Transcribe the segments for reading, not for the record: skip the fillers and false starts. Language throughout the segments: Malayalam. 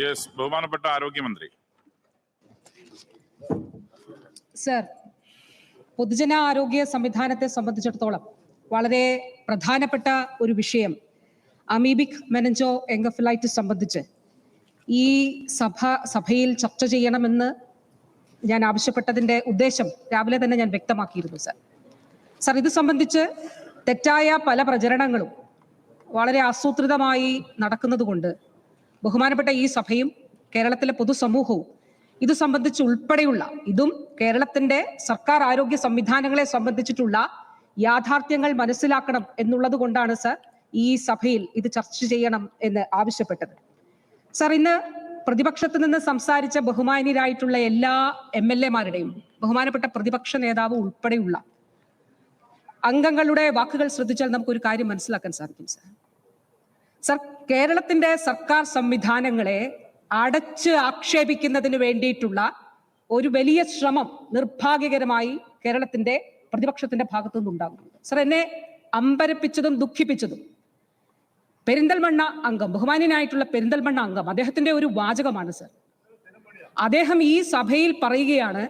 യെസ്, ബഹുമാനപ്പെട്ട ആരോഗ്യമന്ത്രി. സർ, പൊതുജനാരോഗ്യ സംവിധാനത്തെ സംബന്ധിച്ചിടത്തോളം വളരെ പ്രധാനപ്പെട്ട ഒരു വിഷയം അമീബിക് മെനഞ്ചോ എൻകഫലൈറ്റിസ് സംബന്ധിച്ച് ഈ സഭയിൽ ചർച്ച ചെയ്യണമെന്ന് ഞാൻ ആവശ്യപ്പെട്ടതിൻ്റെ ഉദ്ദേശം രാവിലെ തന്നെ ഞാൻ വ്യക്തമാക്കിയിരുന്നു. സർ, ഇത് സംബന്ധിച്ച് തെറ്റായ പല പ്രചരണങ്ങളും വളരെ ആസൂത്രിതമായി നടക്കുന്നതുകൊണ്ട് ബഹുമാനപ്പെട്ട ഈ സഭയും കേരളത്തിലെ പൊതുസമൂഹവും ഇത് സംബന്ധിച്ച് ഉൾപ്പെടെയുള്ള ഇതും കേരളത്തിന്റെ സർക്കാർ ആരോഗ്യ സംവിധാനങ്ങളെ സംബന്ധിച്ചിട്ടുള്ള യാഥാർത്ഥ്യങ്ങൾ മനസ്സിലാക്കണം എന്നുള്ളത് കൊണ്ടാണ് സർ ഈ സഭയിൽ ഇത് ചർച്ച ചെയ്യണം എന്ന് ആവശ്യപ്പെട്ടത്. സർ, ഇന്ന് പ്രതിപക്ഷത്ത് നിന്ന് സംസാരിച്ച ബഹുമാന്യരായിട്ടുള്ള എല്ലാ MLA-മാരുടെയും ബഹുമാനപ്പെട്ട പ്രതിപക്ഷ നേതാവ് ഉൾപ്പെടെയുള്ള അംഗങ്ങളുടെ വാക്കുകൾ ശ്രദ്ധിച്ചാൽ നമുക്കൊരു കാര്യം മനസ്സിലാക്കാൻ സാധിക്കും. സർ, കേരളത്തിന്റെ സർക്കാർ സംവിധാനങ്ങളെ അടച്ച് ആക്ഷേപിക്കുന്നതിന് വേണ്ടിയിട്ടുള്ള ഒരു വലിയ ശ്രമം നിർഭാഗ്യകരമായി കേരളത്തിന്റെ പ്രതിപക്ഷത്തിന്റെ ഭാഗത്തു നിന്നുണ്ടാകുന്നുണ്ട്. സർ, എന്നെ അമ്പരപ്പിച്ചതും ദുഃഖിപ്പിച്ചതും പെരിന്തൽമണ്ണ അംഗം, ബഹുമാന്യനായിട്ടുള്ള പെരിന്തൽമണ്ണ അംഗം, അദ്ദേഹത്തിന്റെ ഒരു വാചകമാണ് സർ. അദ്ദേഹം ഈ സഭയിൽ പറയുകയാണ്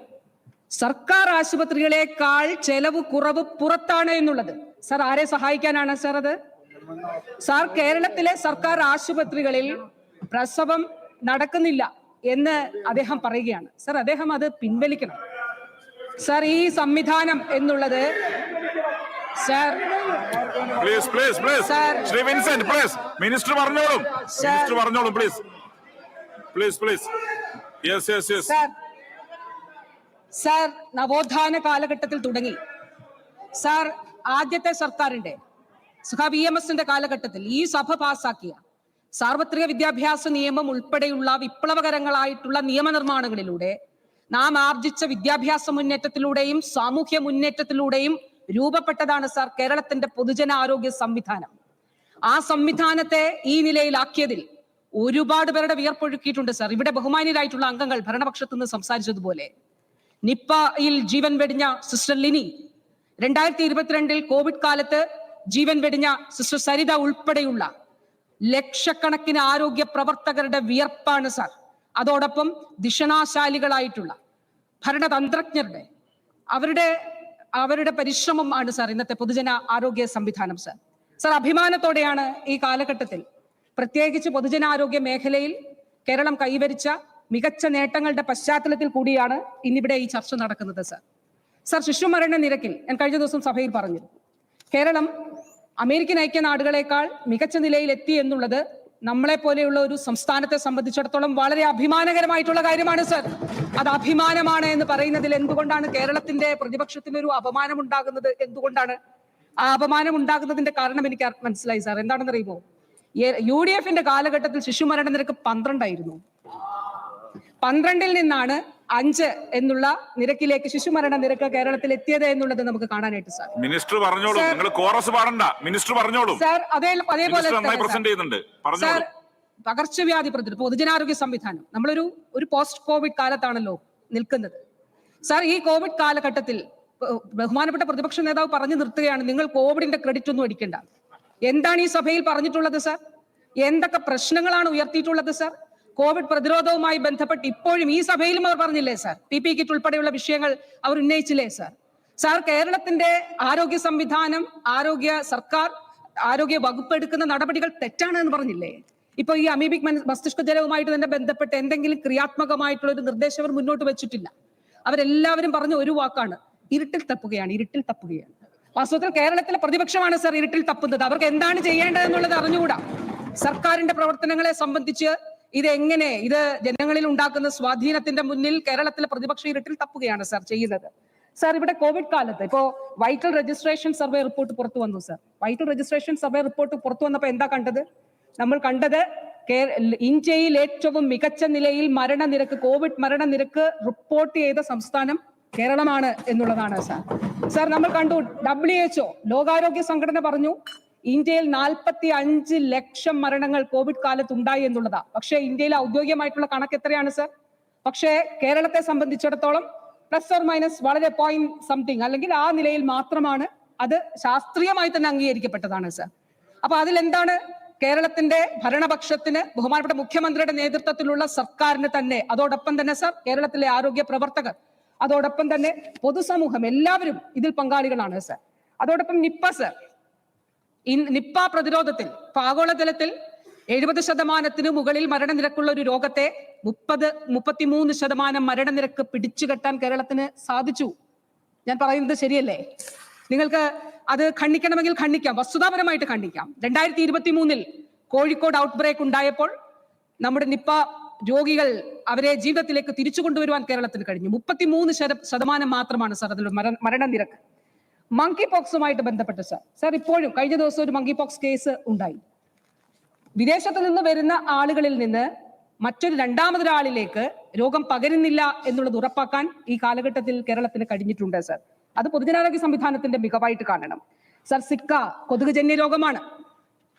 സർക്കാർ ആശുപത്രികളെക്കാൾ ചെലവ് കുറവ് പുറത്താണ് എന്നുള്ളത്. സർ, ആരെ സഹായിക്കാനാണ് സർ അത്? സാർ, കേരളത്തിലെ സർക്കാർ ആശുപത്രികളിൽ പ്രസവം നടക്കുന്നില്ല എന്ന് അദ്ദേഹം പറയുകയാണ്. സർ, അദ്ദേഹം അത് പിൻവലിക്കണം. സർ, ഈ സംവിധാനം എന്നുള്ളത് sir, Shri Vincent, please minister പറഞ്ഞോളും, മിനിസ്റ്റർ പറഞ്ഞോളും, please please please. Yes yes yes. Sir, നവോത്ഥാന കാലഘട്ടത്തിൽ തുടങ്ങി സർ ആദ്യത്തെ സർക്കാരിന്റെ EMSന്റെ കാലഘട്ടത്തിൽ ഈ സഭ പാസാക്കിയ സാർവത്രിക വിദ്യാഭ്യാസ നിയമം ഉൾപ്പെടെയുള്ള വിപ്ലവകരങ്ങളായിട്ടുള്ള നിയമനിർമ്മാണങ്ങളിലൂടെ നാം ആർജിച്ച വിദ്യാഭ്യാസ മുന്നേറ്റത്തിലൂടെയും സാമൂഹ്യ മുന്നേറ്റത്തിലൂടെയും രൂപപ്പെട്ടതാണ് സർ കേരളത്തിന്റെ പൊതുജനാരോഗ്യ സംവിധാനം. ആ സംവിധാനത്തെ ഈ നിലയിലാക്കിയതിൽ ഒരുപാട് പേരുടെ വിയർപ്പൊഴുക്കിയിട്ടുണ്ട് സർ. ഇവിടെ ബഹുമാന്യരായിട്ടുള്ള അംഗങ്ങൾ ഭരണപക്ഷത്തു നിന്ന് സംസാരിച്ചതുപോലെ നിപ്പയിൽ ജീവൻ വെടിഞ്ഞ സിസ്റ്റർ ലിനി, 2022 കോവിഡ് കാലത്ത് ജീവൻ വെടിഞ്ഞ സിസ്റ്റർ സരിത ഉൾപ്പെടെയുള്ള ലക്ഷക്കണക്കിന് ആരോഗ്യ പ്രവർത്തകരുടെ വിയർപ്പാണ് സർ. അതോടൊപ്പം ദിഷണാശാലികളായിട്ടുള്ള ഭരണതന്ത്രജ്ഞരുടെ അവരുടെ പരിശ്രമമാണ് സർ ഇന്നത്തെ പൊതുജന ആരോഗ്യ സംവിധാനം. സർ, അഭിമാനത്തോടെയാണ് ഈ കാലഘട്ടത്തിൽ പ്രത്യേകിച്ച് പൊതുജനാരോഗ്യ മേഖലയിൽ കേരളം കൈവരിച്ച മികച്ച നേട്ടങ്ങളുടെ പശ്ചാത്തലത്തിൽ കൂടിയാണ് ഇന്നിവിടെ ഈ ചർച്ച നടക്കുന്നത്. സർ, ശിശുമരണ നിരക്കിൽ ഞാൻ കഴിഞ്ഞ ദിവസം സഭയിൽ പറഞ്ഞു, കേരളം അമേരിക്കൻ ഐക്യനാടുകളെക്കാൾ മികച്ച നിലയിൽ എത്തി എന്നുള്ളത് നമ്മളെ പോലെയുള്ള ഒരു സംസ്ഥാനത്തെ സംബന്ധിച്ചിടത്തോളം വളരെ അഭിമാനകരമായിട്ടുള്ള കാര്യമാണ് സർ. അത് അഭിമാനമാണ് എന്ന് പറയുന്നതിൽ എന്തുകൊണ്ടാണ് കേരളത്തിന്റെ പ്രതിപക്ഷത്തിന് ഒരു അപമാനം ഉണ്ടാകുന്നത്? എന്തുകൊണ്ടാണ് ആ അപമാനം ഉണ്ടാകുന്നതിന്റെ കാരണം എനിക്ക് മനസ്സിലായി സാർ. എന്താണെന്ന് അറിയുമോ? UDFന്റെ കാലഘട്ടത്തിൽ ശിശുമരണ നിരക്ക് 12 ആയിരുന്നു. 12-ൽ നിന്നാണ് 5 എന്നുള്ള നിരക്കിലേക്ക് ശിശുമരണ നിരക്ക് കേരളത്തിൽ എത്തിയത് എന്നുള്ളത് നമുക്ക് കാണാനായിട്ട് സാർ. മിനിസ്റ്റർ പറഞ്ഞോളൂ, നിങ്ങൾ കോറസ് പാടണ്ട, മിനിസ്റ്റർ പറഞ്ഞോളൂ സാർ. അതേപോലെ സാർ, പകർച്ചവ്യാധി പ്രതിരോധ പൊതുജനാരോഗ്യ സംവിധാനം നമ്മളൊരു പോസ്റ്റ് കോവിഡ് കാലത്താണല്ലോ നിൽക്കുന്നത്. സാർ, ഈ കോവിഡ് കാലഘട്ടത്തിൽ ബഹുമാനപ്പെട്ട പ്രതിപക്ഷ നേതാവ് പറഞ്ഞു നിർത്തുകയാണ്, നിങ്ങൾ കോവിഡിന്റെ ക്രെഡിറ്റ് ഒന്നും അടിക്കണ്ട. എന്താണ് ഈ സഭയിൽ പറഞ്ഞിട്ടുള്ളത് സാർ? എന്തൊക്കെ പ്രശ്നങ്ങളാണ് ഉയർത്തിയിട്ടുള്ളത് സാർ? കോവിഡ് പ്രതിരോധവുമായി ബന്ധപ്പെട്ട് ഇപ്പോഴും ഈ സഭയിലും അവർ പറഞ്ഞില്ലേ സാർ? PPE കിറ്റ് ഉൾപ്പെടെയുള്ള വിഷയങ്ങൾ അവർ ഉന്നയിച്ചില്ലേ സാർ? സാർ, കേരളത്തിന്റെ ആരോഗ്യ സംവിധാനം, സർക്കാർ ആരോഗ്യ വകുപ്പ് എടുക്കുന്ന നടപടികൾ തെറ്റാണ് എന്ന് പറഞ്ഞില്ലേ? ഇപ്പൊ ഈ അമീബിക് മസ്തിഷ്ക ജ്വരവുമായിട്ട് തന്നെ ബന്ധപ്പെട്ട് എന്തെങ്കിലും ക്രിയാത്മകമായിട്ടുള്ള ഒരു നിർദ്ദേശം അവർ മുന്നോട്ട് വെച്ചിട്ടില്ല. അവരെല്ലാവരും പറഞ്ഞ ഒരു വാക്കാണ്, ഇരുട്ടിൽ തപ്പുകയാണ്, ഇരുട്ടിൽ തപ്പുകയാണ്. വാസ്തവത്തിൽ കേരളത്തിലെ പ്രതിപക്ഷമാണ് സർ ഇരുട്ടിൽ തപ്പുന്നത്. അവർക്ക് എന്താണ് ചെയ്യേണ്ടതെന്നുള്ളത് അറിഞ്ഞുകൂടാ. സർക്കാരിന്റെ പ്രവർത്തനങ്ങളെ സംബന്ധിച്ച് ഇത് ജനങ്ങളിൽ ഉണ്ടാക്കുന്ന സ്വാധീനത്തിന്റെ മുന്നിൽ കേരളത്തിലെ പ്രതിപക്ഷം ഇരുട്ടിൽ തപ്പുകയാണ് സർ ചെയ്യുന്നത്. സർ, ഇവിടെ കോവിഡ് കാലത്ത് ഇപ്പോ വൈറ്റൽ രജിസ്ട്രേഷൻ സർവേ റിപ്പോർട്ട് പുറത്തു വന്നു sir. Vital registration survey report പുറത്തു വന്നപ്പോൾ എന്താ കണ്ടത്? നമ്മൾ കണ്ടത് ഇന്ത്യയിൽ ഏറ്റവും മികച്ച നിലയിൽ കോവിഡ് മരണനിരക്ക് റിപ്പോർട്ട് ചെയ്ത സംസ്ഥാനം കേരളമാണ് എന്നുള്ളതാണ് സാർ. സാർ, നമ്മൾ കണ്ടു WHO ലോകാരോഗ്യ സംഘടന പറഞ്ഞു ഇന്ത്യയിൽ 45 ലക്ഷം മരണങ്ങൾ കോവിഡ് കാലത്ത് ഉണ്ടായി എന്നുള്ളതാ. പക്ഷേ ഇന്ത്യയിലെ ഔദ്യോഗികമായിട്ടുള്ള കണക്ക് എത്രയാണ് സർ? പക്ഷേ കേരളത്തെ സംബന്ധിച്ചിടത്തോളം ± വളരെ പോയിന്റ് സംതിങ് അല്ലെങ്കിൽ ആ നിലയിൽ മാത്രമാണ് അത് ശാസ്ത്രീയമായി തന്നെ അംഗീകരിക്കപ്പെട്ടതാണ് സർ. അപ്പൊ അതിലെന്താണ് കേരളത്തിന്റെ ഭരണപക്ഷത്തിന്, ബഹുമാനപ്പെട്ട മുഖ്യമന്ത്രിയുടെ നേതൃത്വത്തിലുള്ള സർക്കാരിന് തന്നെ, അതോടൊപ്പം തന്നെ സർ കേരളത്തിലെ ആരോഗ്യ പ്രവർത്തകർ, അതോടൊപ്പം തന്നെ പൊതുസമൂഹം എല്ലാവരും ഇതിൽ പങ്കാളികളാണ് സർ. അതോടൊപ്പം നിപ്പ സർ, നിപ്പ പ്രതിരോധത്തിൽ ഇപ്പൊ ആഗോളതലത്തിൽ 70% മുകളിൽ മരണനിരക്കുള്ള ഒരു രോഗത്തെ 33% മരണനിരക്ക് പിടിച്ചുകെട്ടാൻ കേരളത്തിന് സാധിച്ചു. ഞാൻ പറയുന്നത് ശരിയല്ലേ? നിങ്ങൾക്ക് അത് ഖണ്ഡിക്കണമെങ്കിൽ ഖണ്ഡിക്കാം, വസ്തുതാപരമായിട്ട് ഖണ്ഡിക്കാം. 2023 കോഴിക്കോട് ഔട്ട് ബ്രേക്ക് ഉണ്ടായപ്പോൾ നമ്മുടെ നിപ്പ രോഗികൾ അവരെ ജീവിതത്തിലേക്ക് തിരിച്ചു കൊണ്ടുവരുവാൻ കേരളത്തിന് കഴിഞ്ഞു. 33% മാത്രമാണ് സാർ അതിൽ മരണനിരക്ക്. മങ്കി പോക്സുമായിട്ട് ബന്ധപ്പെട്ട് സാർ ഇപ്പോഴും കഴിഞ്ഞ ദിവസം ഒരു മങ്കി പോക്സ് കേസ് ഉണ്ടായി. വിദേശത്ത് നിന്ന് വരുന്ന ആളുകളിൽ നിന്ന് മറ്റൊരു രണ്ടാമതൊരാളിലേക്ക് രോഗം പകരുന്നില്ല എന്നുള്ളത് ഉറപ്പാക്കാൻ ഈ കാലഘട്ടത്തിൽ കേരളത്തിന് കഴിഞ്ഞിട്ടുണ്ട് സാർ. അത് പൊതുജനാരോഗ്യ സംവിധാനത്തിന്റെ മികവായിട്ട് കാണണം സാർ. സിക്ക കൊതുകുജന്യ രോഗമാണ്.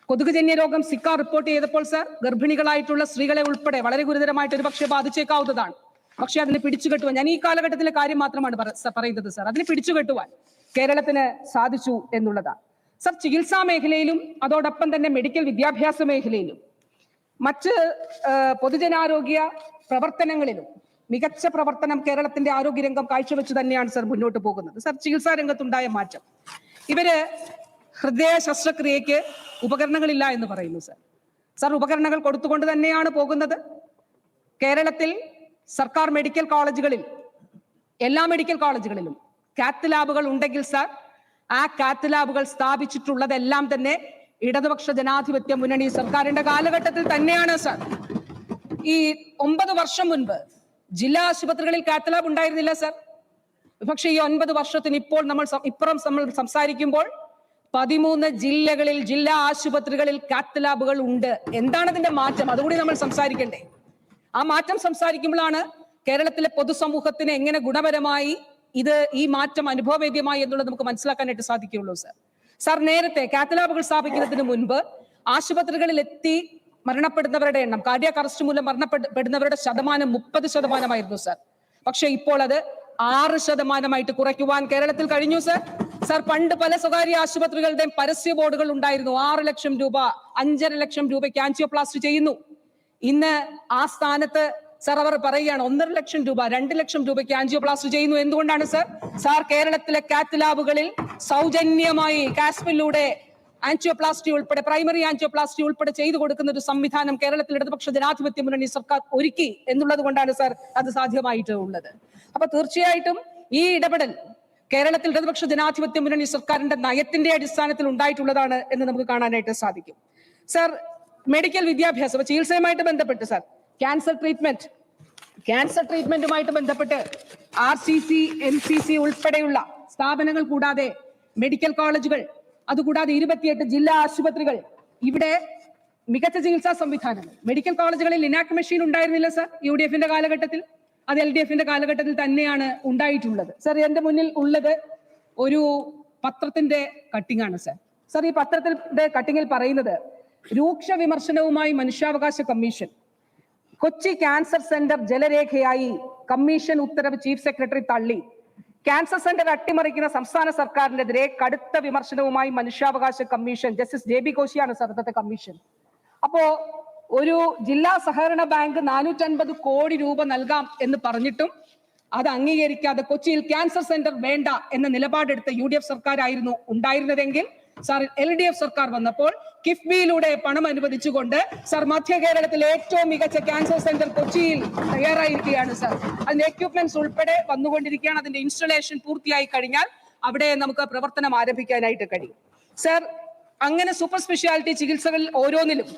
കൊതുകുജന്യ രോഗം സിക്ക റിപ്പോർട്ട് ചെയ്തപ്പോൾ സാർ ഗർഭിണികളായിട്ടുള്ള സ്ത്രീകളെ ഉൾപ്പെടെ വളരെ ഗുരുതരമായിട്ട് ഒരു പക്ഷേ ബാധിച്ചേക്കാവുന്നതാണ്. പക്ഷെ അതിനെ പിടിച്ചുകെട്ടുവാൻ, ഞാൻ ഈ കാലഘട്ടത്തിലെ കാര്യം മാത്രമാണ് പറയുന്നത് സാർ, അതിനെ പിടിച്ചുകെട്ടുവാൻ കേരളത്തിന് സാധിച്ചു എന്നുള്ളതാണ് സാർ. ചികിത്സാ മേഖലയിലും അതോടൊപ്പം തന്നെ മെഡിക്കൽ വിദ്യാഭ്യാസ മേഖലയിലും മറ്റ് പൊതുജനാരോഗ്യ പ്രവർത്തനങ്ങളിലും മികച്ച പ്രവർത്തനം കേരളത്തിന്റെ ആരോഗ്യരംഗം കാഴ്ചവെച്ച് തന്നെയാണ് സാർ മുന്നോട്ട് പോകുന്നത് സാർ. ചികിത്സാ രംഗത്തുണ്ടായ മാറ്റം, ഇവര് ഹൃദയ ശസ്ത്രക്രിയക്ക് ഉപകരണങ്ങളില്ല എന്ന് പറയുന്നു സാർ. ഉപകരണങ്ങൾ കൊടുത്തുകൊണ്ട് തന്നെയാണ് പോകുന്നത്. കേരളത്തിൽ സർക്കാർ മെഡിക്കൽ കോളേജുകളിൽ, എല്ലാ മെഡിക്കൽ കോളേജുകളിലും കാത്ത് ലാബുകൾ ഉണ്ടെങ്കിൽ സാർ, ആ കാത്ത് ലാബുകൾ സ്ഥാപിച്ചിട്ടുള്ളതെല്ലാം തന്നെ ഇടതുപക്ഷ ജനാധിപത്യ മുന്നണി സർക്കാരിന്റെ കാലഘട്ടത്തിൽ തന്നെയാണ് സാർ. ഈ 9 വർഷം മുൻപ് ജില്ലാ ആശുപത്രികളിൽ കാത്ത് ലാബ് ഉണ്ടായിരുന്നില്ല സാർ. പക്ഷേ ഈ 9 വർഷത്തിന് ഇപ്പോൾ നമ്മൾ സംസാരിക്കുമ്പോൾ 13 ജില്ലകളിൽ ജില്ലാ ആശുപത്രികളിൽ കാത്ത് ലാബുകൾ ഉണ്ട്. എന്താണ് അതിന്റെ മാറ്റം? അതുകൂടി നമ്മൾ സംസാരിക്കണ്ടേ? ആ മാറ്റം സംസാരിക്കുമ്പോഴാണ് കേരളത്തിലെ പൊതുസമൂഹത്തിന് എങ്ങനെ ഗുണപരമായി ഈ മാറ്റം അനുഭവവേദ്യമായി എന്നുള്ളത് നമുക്ക് മനസ്സിലാക്കാനായിട്ട് സാധിക്കുകയുള്ളൂ സാർ. നേരത്തെ കാത്ത് ലാബുകൾ സ്ഥാപിക്കുന്നതിന് മുൻപ് ആശുപത്രികളിൽ എത്തി മരണപ്പെടുന്നവരുടെ എണ്ണം, കാർഡിയാക് അറസ്റ്റ് മൂലം മരണപ്പെടുന്നവരുടെ ശതമാനം 30% സാർ. പക്ഷെ ഇപ്പോൾ അത് 6% കുറയ്ക്കുവാൻ കേരളത്തിൽ കഴിഞ്ഞു സാർ. പണ്ട് പല സ്വകാര്യ ആശുപത്രികളുടെയും പരസ്യ ബോർഡുകൾ ഉണ്ടായിരുന്നു. 6 ലക്ഷം രൂപ, 5.5 ലക്ഷം രൂപയ്ക്ക് ആൻജിയോപ്ലാസ്റ്റി ചെയ്യുന്നു. ഇന്ന് ആ സ്ഥാനത്ത് സാർ അവർ പറയുകയാണ് 1.5 ലക്ഷം രൂപ, 2 ലക്ഷം രൂപയ്ക്ക് ആൻജിയോപ്ലാസ്റ്റി ചെയ്യുന്നു. എന്തുകൊണ്ടാണ് സാർ കേരളത്തിലെ കാത്ത് ലാബുകളിൽ സൗജന്യമായി കാസ്പിലൂടെ ആൻജിയോപ്ലാസ്റ്റി ഉൾപ്പെടെ, പ്രൈമറി ആൻജിയോപ്ലാസ്റ്റി ഉൾപ്പെടെ ചെയ്തു കൊടുക്കുന്ന ഒരു സംവിധാനം കേരളത്തിൽ ഇടതുപക്ഷ ജനാധിപത്യ മുന്നണി സർക്കാർ ഒരുക്കി എന്നുള്ളത് കൊണ്ടാണ് സാർ അത് സാധ്യമായിട്ടുള്ളത്. അപ്പൊ തീർച്ചയായിട്ടും ഈ ഇടപെടൽ കേരളത്തിൽ ഇടതുപക്ഷ ജനാധിപത്യ മുന്നണി സർക്കാരിന്റെ നയത്തിന്റെ അടിസ്ഥാനത്തിൽ ഉണ്ടായിട്ടുള്ളതാണ് എന്ന് നമുക്ക് കാണാനായിട്ട് സാധിക്കും സാർ. മെഡിക്കൽ വിദ്യാഭ്യാസം, ചികിത്സയുമായിട്ട് ബന്ധപ്പെട്ട് സാർ, ക്യാൻസർ ട്രീറ്റ്മെന്റുമായിട്ട് ബന്ധപ്പെട്ട് RCC, NCC ഉൾപ്പെടെയുള്ള സ്ഥാപനങ്ങൾ കൂടാതെ മെഡിക്കൽ കോളേജുകൾ, അതുകൂടാതെ 28 ജില്ലാ ആശുപത്രികൾ, ഇവിടെ മികച്ച ചികിത്സാ സംവിധാനങ്ങൾ. മെഡിക്കൽ കോളേജുകളിൽ ഇനാക് മെഷീൻ ഉണ്ടായിരുന്നില്ല സാർ UDF-ന്റെ കാലഘട്ടത്തിൽ. അത് LDF-ന്റെ കാലഘട്ടത്തിൽ തന്നെയാണ് ഉണ്ടായിട്ടുള്ളത് സാർ. എന്റെ മുന്നിൽ ഉള്ളത് ഒരു പത്രത്തിന്റെ കട്ടിംഗ് ആണ് സാർ. ഈ പത്രത്തിന്റെ കട്ടിങ്ങിൽ പറയുന്നത്, രൂക്ഷ വിമർശനവുമായി മനുഷ്യാവകാശ കമ്മീഷൻ, കൊച്ചി ക്യാൻസർ സെന്റർ ജലരേഖയായി, കമ്മീഷൻ ഉത്തരവ് ചീഫ് സെക്രട്ടറി തള്ളി, ക്യാൻസർ സെന്റർ അട്ടിമറിക്കുന്ന സംസ്ഥാന സർക്കാരിനെതിരെ കടുത്ത വിമർശനവുമായി മനുഷ്യാവകാശ കമ്മീഷൻ. ജസ്റ്റിസ് JB കോശിയാണ് സാർ ഇന്നത്തെ കമ്മീഷൻ. അപ്പോ ഒരു ജില്ലാ സഹകരണ ബാങ്ക് 450 കോടി രൂപ നൽകാം എന്ന് പറഞ്ഞിട്ടും അത് അംഗീകരിക്കാതെ കൊച്ചിയിൽ ക്യാൻസർ സെന്റർ വേണ്ട എന്ന നിലപാടെടുത്ത UDF സർക്കാരായിരുന്നു ഉണ്ടായിരുന്നതെങ്കിൽ സാർ LDF സർക്കാർ വന്നപ്പോൾ കിഫ്ബിയിലൂടെ പണം അനുവദിച്ചുകൊണ്ട് സാർ മധ്യ കേരളത്തിലെ ഏറ്റവും മികച്ച ക്യാൻസർ സെന്റർ കൊച്ചിയിൽ തയ്യാറായിരിക്കുകയാണ് സാർ. അതിന്റെ എക്യുപ്മെന്റ്സ് ഉൾപ്പെടെ വന്നുകൊണ്ടിരിക്കുകയാണ്. അതിന്റെ ഇൻസ്റ്റലേഷൻ പൂർത്തിയായി കഴിഞ്ഞാൽ അവിടെ നമുക്ക് പ്രവർത്തനം ആരംഭിക്കാനായിട്ട് കഴിയും സാർ. അങ്ങനെ സൂപ്പർ സ്പെഷ്യാലിറ്റി ചികിത്സകളിൽ ഓരോന്നിലും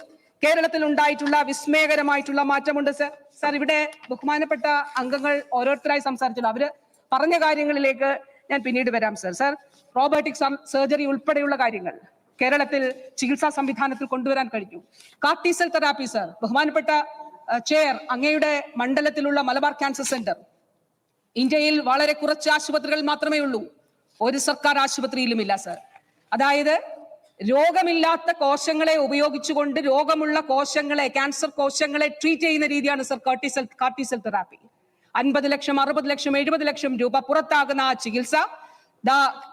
കേരളത്തിൽ ഉണ്ടായിട്ടുള്ള വിസ്മയകരമായിട്ടുള്ള മാറ്റമുണ്ട് സാർ. ഇവിടെ ബഹുമാനപ്പെട്ട അംഗങ്ങൾ ഓരോരുത്തരായി സംസാരിച്ചല്ലോ, അവര് പറഞ്ഞ കാര്യങ്ങളിലേക്ക് ഞാൻ പിന്നീട് വരാം സാർ. റോബോട്ടിക് സർജറി ഉൾപ്പെടെയുള്ള കാര്യങ്ങൾ കേരളത്തിൽ ചികിത്സാ സംവിധാനത്തിൽ കൊണ്ടുവരാൻ കഴിഞ്ഞു. കാർട്ടിസെൽ തെറാപ്പി സാർ, ബഹുമാനപ്പെട്ട ചെയർ, അങ്ങയുടെ മണ്ഡലത്തിലുള്ള മലബാർ ക്യാൻസർ സെന്റർ ഇന്ത്യയിൽ വളരെ കുറച്ച് ആശുപത്രികൾ മാത്രമേ ഉള്ളൂ, ഒരു സർക്കാർ ആശുപത്രിയിലുമില്ല സാർ. അതായത് രോഗമില്ലാത്ത കോശങ്ങളെ ഉപയോഗിച്ചുകൊണ്ട് രോഗമുള്ള കോശങ്ങളെ, ക്യാൻസർ കോശങ്ങളെ ട്രീറ്റ് ചെയ്യുന്ന രീതിയാണ് സർ കാർട്ടിസെൽ തെറാപ്പി. 50 ലക്ഷം, 60 ലക്ഷം, 70 ലക്ഷം രൂപ പുറത്താകുന്ന ആ ചികിത്സ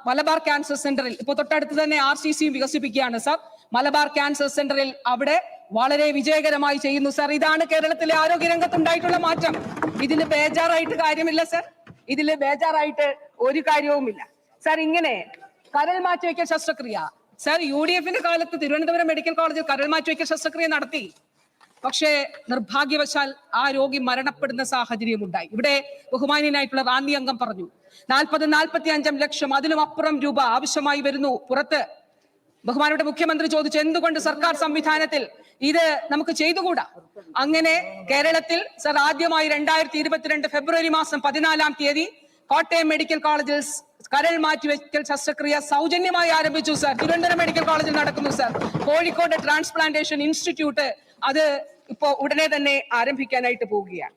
മലബാർ ക്യാൻസർ സെന്ററിൽ ഇപ്പോൾ തൊട്ടടുത്ത് തന്നെ RCCയും വികസിപ്പിക്കുകയാണ് സാർ. മലബാർ ക്യാൻസർ സെന്ററിൽ അവിടെ വളരെ വിജയകരമായി ചെയ്യുന്നു സർ. ഇതാണ് കേരളത്തിലെ ആരോഗ്യരംഗത്ത് ഉണ്ടായിട്ടുള്ള മാറ്റം. ഇതിന് ബേജാറായിട്ട് കാര്യമില്ല സർ, ഇതില് ബേജാറായിട്ട് ഒരു കാര്യവുമില്ല സർ. ഇങ്ങനെ കരൾ മാറ്റിവെക്കൽ ശസ്ത്രക്രിയ സർ, UDFന്റെ കാലത്ത് തിരുവനന്തപുരം മെഡിക്കൽ കോളേജിൽ കരൾ മാറ്റിവെക്കൽ ശസ്ത്രക്രിയ നടത്തി. പക്ഷേ നിർഭാഗ്യവശാൽ ആ രോഗി മരണപ്പെടുന്ന സാഹചര്യം ഉണ്ടായി. ഇവിടെ ബഹുമാന്യനായിട്ടുള്ള റാന്നി അംഗം പറഞ്ഞു 40-45 ലക്ഷം അതിലും അപ്പുറം രൂപ ആവശ്യമായി വരുന്നു പുറത്ത്. ബഹുമാനപ്പെട്ട മുഖ്യമന്ത്രി ചോദിച്ചു എന്തുകൊണ്ട് സർക്കാർ സംവിധാനത്തിൽ ഇത് നമുക്ക് ചെയ്തുകൂടാ? അങ്ങനെ കേരളത്തിൽ സർ ആദ്യമായി 2022 ഫെബ്രുവരി മാസം 14-ാം തീയതി കോട്ടയം മെഡിക്കൽ കോളേജിൽ കരൾ മാറ്റിവെക്കൽ ശസ്ത്രക്രിയ സൗജന്യമായി ആരംഭിച്ചു സർ. തിരുവനന്തപുരം മെഡിക്കൽ കോളേജിൽ നടക്കുന്നു സർ. കോഴിക്കോട് ട്രാൻസ്പ്ലാന്റേഷൻ ഇൻസ്റ്റിറ്റ്യൂട്ട് അത് ഇപ്പോ ഉടനെ തന്നെ ആരംഭിക്കാനായിട്ട് പോവുകയാണ്.